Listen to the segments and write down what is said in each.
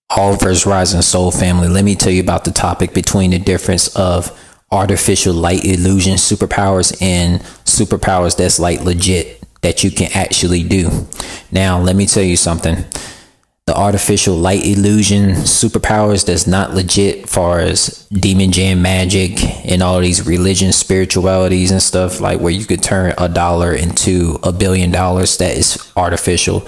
All verse rising soul family. Let me tell you about the topic between the difference of artificial light illusion superpowers and superpowers that's like legit that you can actually do. Now, let me tell you something. The artificial light illusion superpowers that's not legit, far as demon jam magic and all these religion spiritualities and stuff, like where you could turn $1 into $1 billion, that is artificial.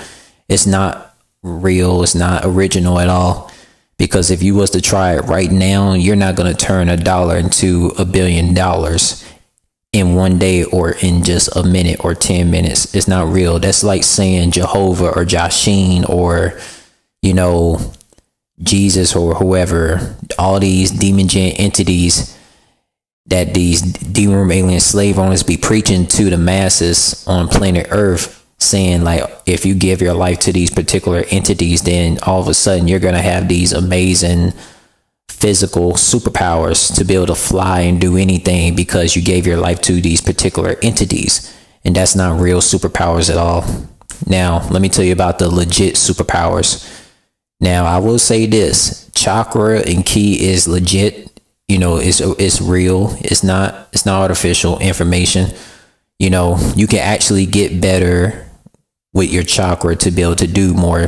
It's not real. It's not original at all. Because if you was to try it right now, you're not going to turn $1 into $1 billion in one day or in just a minute or 10 minutes. It's not real. That's like saying Jehovah or Jasheen or, you know, Jesus or whoever, all these demon gen entities that these demon alien slave owners be preaching to the masses on planet Earth, saying like, if you give your life to these particular entities, then all of a sudden you're going to have these amazing physical superpowers to be able to fly and do anything because you gave your life to these particular entities. And that's not real superpowers at all. Now, let me tell you about the legit superpowers. Now, I will say this, chakra and ki is legit. You know, it's real. It's not artificial information. You know, you can actually get better with your chakra to be able to do more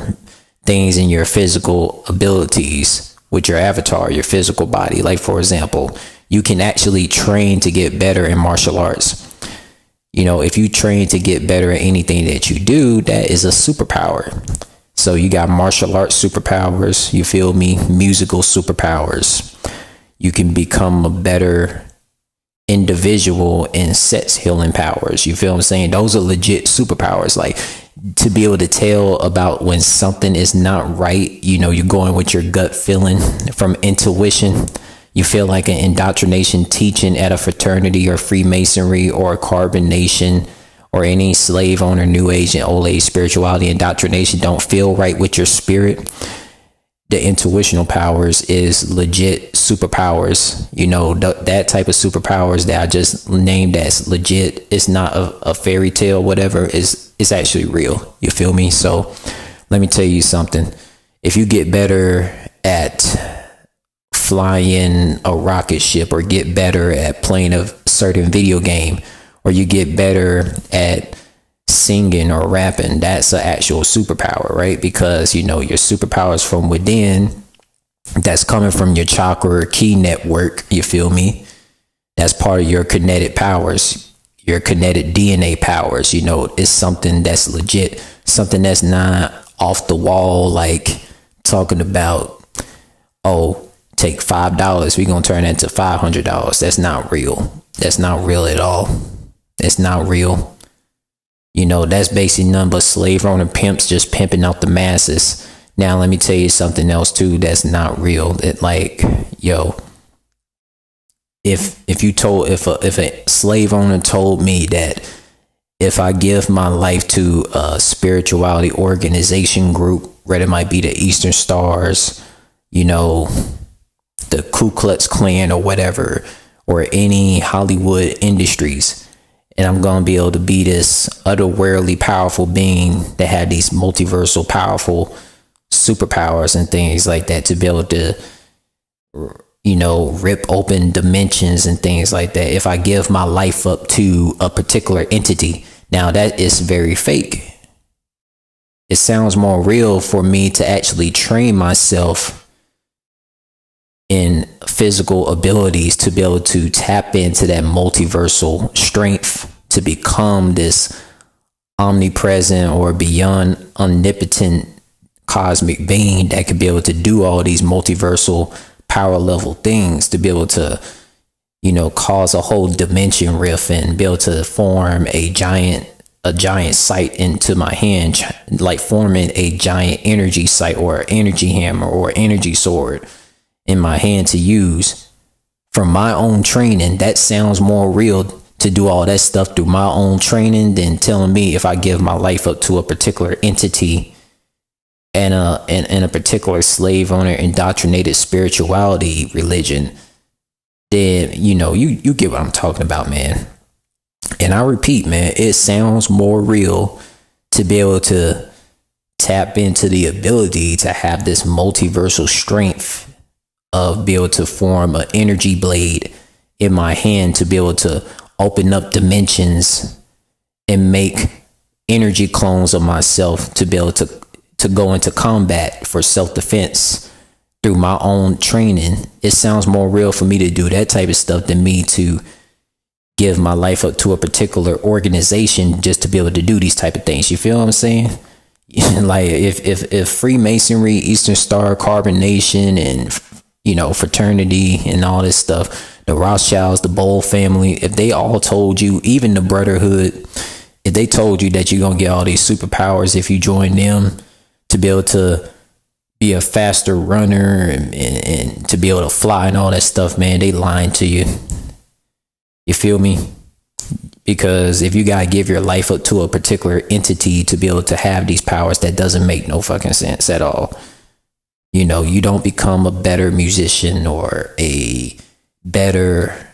things in your physical abilities with your avatar, your physical body. Like, for example, you can actually train to get better in martial arts. You know, if you train to get better at anything that you do, that is a superpower. So you got martial arts superpowers, you feel me? Musical superpowers. You can become a better individual in sex healing powers. You feel what I'm saying? Those are legit superpowers. Like, to be able to tell about when something is not right, you know, you're going with your gut feeling from intuition. You feel like an indoctrination teaching at a fraternity or Freemasonry or carbonation or any slave owner, new age and old age spirituality indoctrination don't feel right with your spirit. The intuitional powers is legit superpowers. You know, that type of superpowers that I just named as legit. It's not a fairy tale, whatever. It's actually real. You feel me? So let me tell you something. If you get better at flying a rocket ship or get better at playing a certain video game, or you get better at singing or rapping, that's an actual superpower, right? Because, you know, your superpowers from within, that's coming from your chakra or ki network, you feel me? That's part of your kinetic powers, your kinetic DNA powers. You know, it's something that's legit, something that's not off the wall, like talking about, oh, take $5, we're gonna turn that into $500. That's not real. That's not real at all. It's not real. You know, that's basically none but slave owner pimps just pimping out the masses. Now, let me tell you something else too that's not real. That, like, yo, if a slave owner told me that if I give my life to a spirituality organization group, whether it might be the Eastern Stars, you know, the Ku Klux Klan or whatever, or any Hollywood industries, and I'm going to be able to be this otherworldly powerful being that had these multiversal powerful superpowers and things like that, to be able to, you know, rip open dimensions and things like that. If I give my life up to a particular entity, now that is very fake. It sounds more real for me to actually train myself in physical abilities to be able to tap into that multiversal strength to become this omnipresent or beyond omnipotent cosmic being that could be able to do all these multiversal power level things, to be able to, you know, cause a whole dimension rift and be able to form a giant sight into my hand, like forming a giant energy sight or energy hammer or energy sword in my hand to use from my own training. That sounds more real to do all that stuff through my own training than telling me if I give my life up to a particular entity and a particular slave owner indoctrinated spirituality religion, then, you know, you get what I'm talking about, man. And I repeat, man, it sounds more real to be able to tap into the ability to have this multiversal strength of be able to form an energy blade in my hand to be able to open up dimensions and make energy clones of myself to be able to go into combat for self-defense through my own training. It sounds more real for me to do that type of stuff than me to give my life up to a particular organization just to be able to do these type of things. You feel what I'm saying? Like if Freemasonry, Eastern Star, Carbon Nation, and fraternity and all this stuff, the Rothschilds, the Bowl family, if they all told you, even the Brotherhood, if they told you that you're gonna get all these superpowers if you join them, to be able to be a faster runner and to be able to fly and all that stuff, man, they lying to you. You feel me? Because if you gotta give your life up to a particular entity to be able to have these powers, that doesn't make no fucking sense at all. You don't become a better musician or a better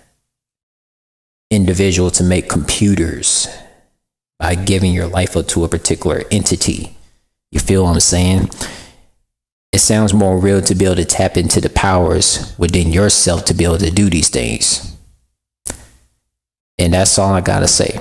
individual to make computers by giving your life up to a particular entity. You feel what I'm saying? It sounds more real to be able to tap into the powers within yourself to be able to do these things. And that's all I gotta say.